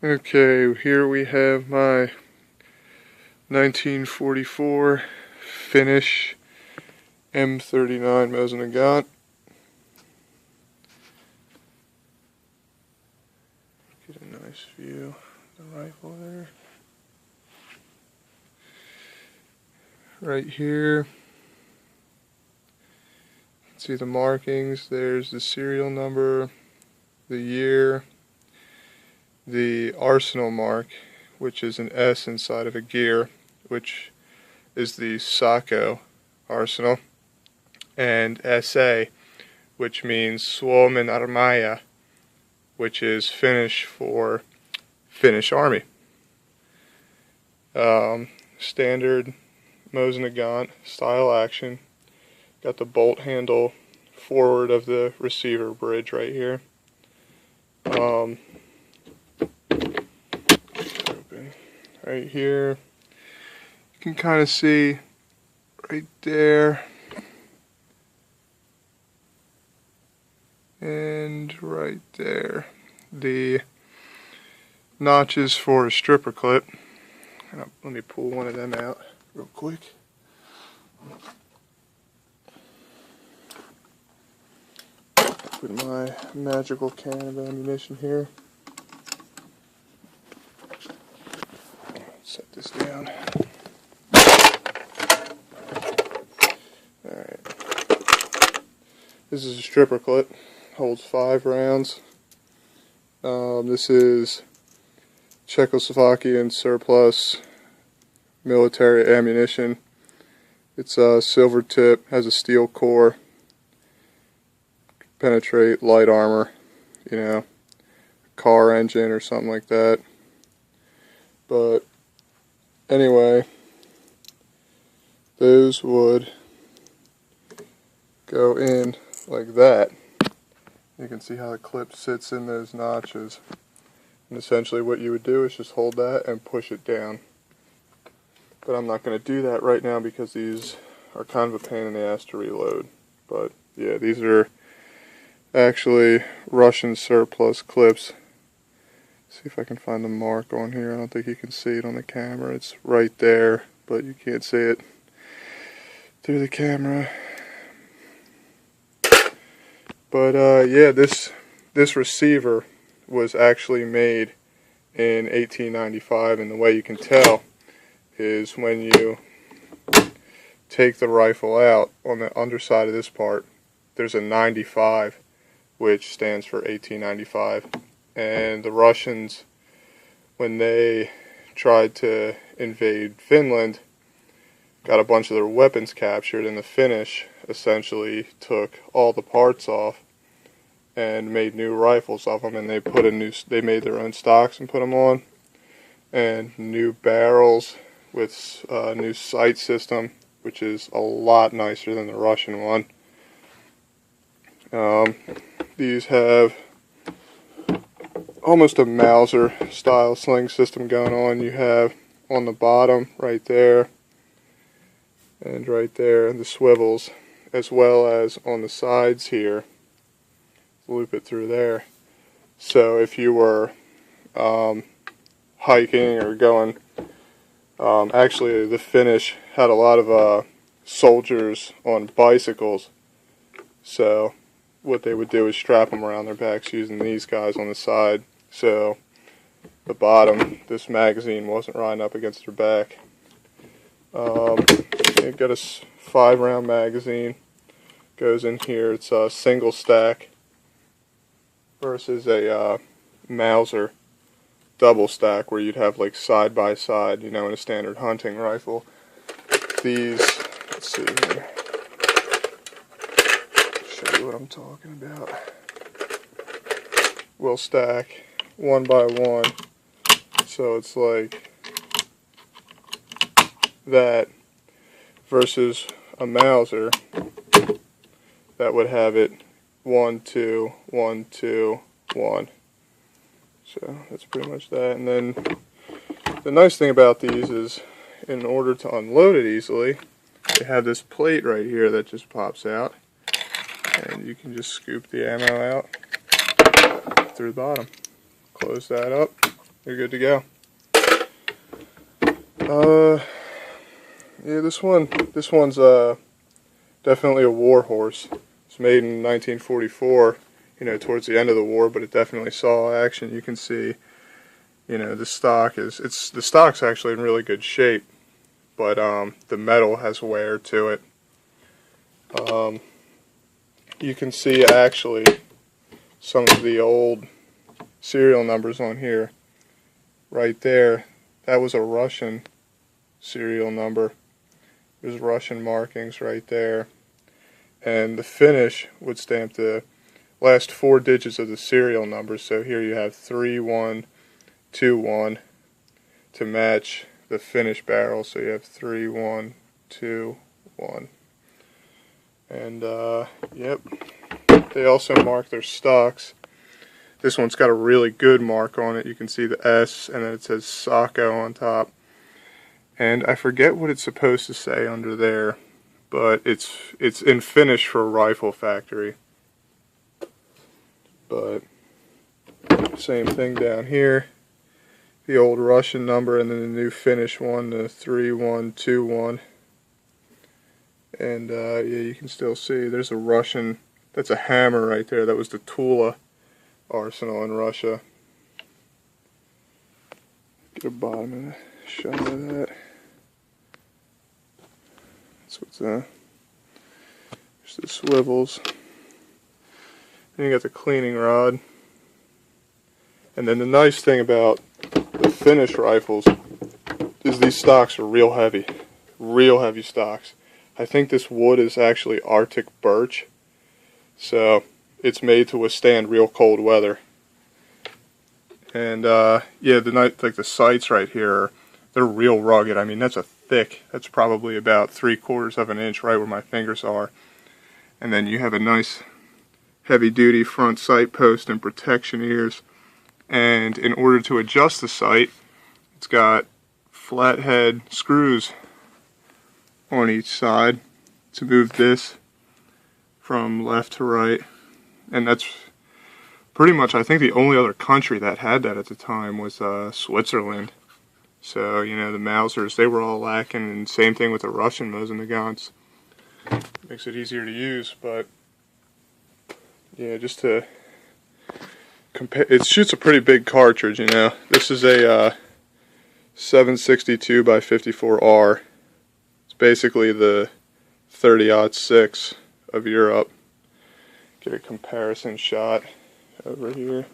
Okay, here we have my 1944 Finnish M39 Mosin. Get a nice view of the rifle there. Right here, you can see the markings. There's the serial number, the year, the arsenal mark, which is an S inside of a gear, which is the Sako arsenal, and SA, which means Suomen Armeija, which is Finnish for Finnish Army. Standard Mosin style action. Got the bolt handle forward of the receiver bridge right here. Open right here. You can kind of see right there and right there the notches for a stripper clip. Let me pull one of them out real quick. Put my magical can of ammunition here. Set this down. Alright. This is a stripper clip. Holds 5 rounds. This is Czechoslovakian surplus military ammunition. It's a silver tip, has a steel core, penetrate light armor, car engine or something like that. But anyway, those would go in like that. You can see how the clip sits in those notches. And essentially what you would do is just hold that and push it down. But I'm not going to do that right now because these are kind of a pain in the ass to reload. But yeah, these are actually Russian surplus clips. See if I can find the mark on here. I don't think you can see it on the camera. It's right there, but you can't see it through the camera. But yeah, this receiver was actually made in 1895, and the way you can tell is when you take the rifle out, on the underside of this part there's a 95, which stands for 1895. And the Russians, when they tried to invade Finland, got a bunch of their weapons captured, and the Finnish essentially took all the parts off and made new rifles of them, and they made their own stocks and put them on, and new barrels with a new sight system, which is a lot nicer than the Russian one. These have almost a Mauser style sling system going on. You have on the bottom right there and right there the swivels, as well as on the sides here, loop it through there. So if you were hiking or going, actually the Finnish had a lot of soldiers on bicycles, so what they would do is strap them around their backs using these guys on the side, so the bottom, this magazine wasn't riding up against their back. You've got a 5-round magazine, goes in here. It's a single stack versus a Mauser double stack, where you'd have like side by side, in a standard hunting rifle. These, let's see here, show you what I'm talking about. Will stack 1 by 1, so it's like that, versus a Mauser that would have it 1, 2, 1, 2, 1. So that's pretty much that. And then the nice thing about these is, in order to unload it easily, they have this plate right here that just pops out, and you can just scoop the ammo out through the bottom. Close that up, you're good to go. Yeah, this one's definitely a war horse. It's made in 1944, you know, towards the end of the war, but it definitely saw action. You can see, you know, the stock's actually in really good shape, but the metal has wear to it. You can see actually some of the old serial numbers on here. Right there, that was a Russian serial number. There's Russian markings right there. And the Finnish would stamp the last 4 digits of the serial number. So here you have 3121 to match the Finnish barrel. So you have 3121. And yep, they also mark their stocks. This one's got a really good mark on it. You can see the S, and then it says Sacco on top. And I forget what it's supposed to say under there, but it's in Finnish for rifle factory. But same thing down here. The old Russian number and then the new Finnish one, the 3121. And yeah, you can still see there's a Russian, that's a hammer right there. That was the Tula arsenal in Russia. Get a bottom of a shot of that. That's what's there's the swivels. Then you got the cleaning rod. And then the nice thing about the Finnish rifles is these stocks are real heavy stocks. I think this wood is actually Arctic birch, so it's made to withstand real cold weather. And yeah, like the sights right here, they're real rugged. I mean, that's probably about 3/4 of an inch right where my fingers are. And then you have a nice heavy-duty front sight post and protection ears. And in order to adjust the sight, it's got flathead screws on each side to move this from left to right. And that's pretty much, I think, the only other country that had that at the time was Switzerland. So, you know, the Mausers, they were all lacking, and same thing with the Russian Mosin-Nagants. Makes it easier to use, but yeah, just to compare, it shoots a pretty big cartridge, you know. This is a 762 by 54R. It's basically the 30-06 of Europe. Get a comparison shot over here.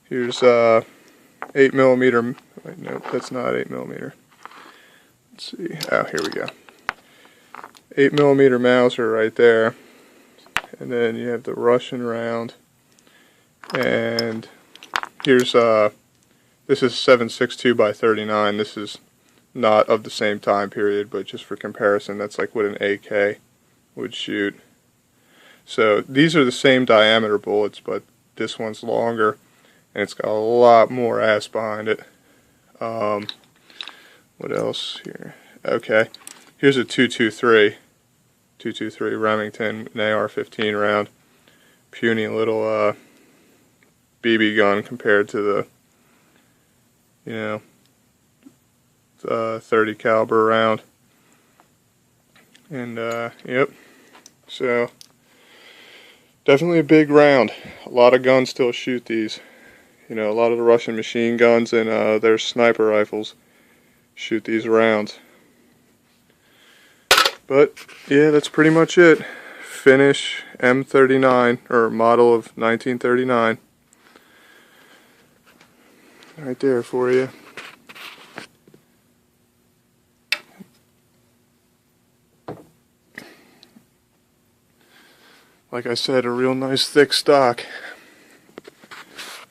Here's 8mm. Wait, no, that's not 8mm. Let's see. Oh, here we go. 8mm Mauser right there. And then you have the Russian round. And here's this is 7.62 by 39. This is not of the same time period, but just for comparison, that's like what an AK would shoot. So these are the same diameter bullets, but this one's longer, and it's got a lot more ass behind it. What else here? Okay, here's a 223 Remington, an AR-15 round. Puny little BB gun compared to the, you know, 30 caliber round. And yep, so definitely a big round. A lot of guns still shoot these. You know, a lot of the Russian machine guns and their sniper rifles shoot these rounds. But yeah, that's pretty much it. Finnish M39, or model of 1939. Right there for you. Like I said, a real nice thick stock.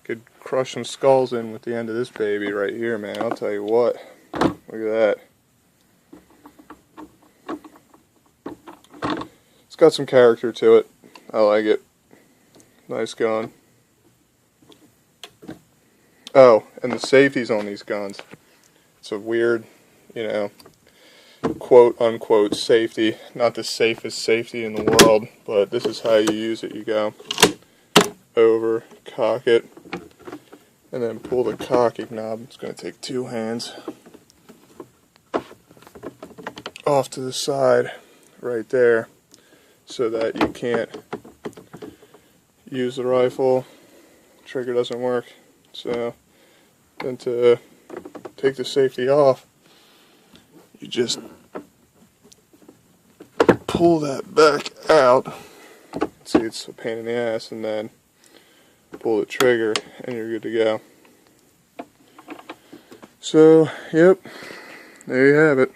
Could crush some skulls in with the end of this baby right here, man. I'll tell you what. Look at that. It's got some character to it. I like it. Nice gun. Oh, and the safeties on these guns. It's a weird, you know, quote unquote safety. Not the safest safety in the world, but this is how you use it. You go over, cock it, and then pull the cocking knob. It's going to take 2 hands off to the side right there so that you can't use the rifle. Trigger doesn't work. So then to take the safety off, you just pull that back out. See, it's a pain in the ass, and then pull the trigger and you're good to go. So, yep, there you have it.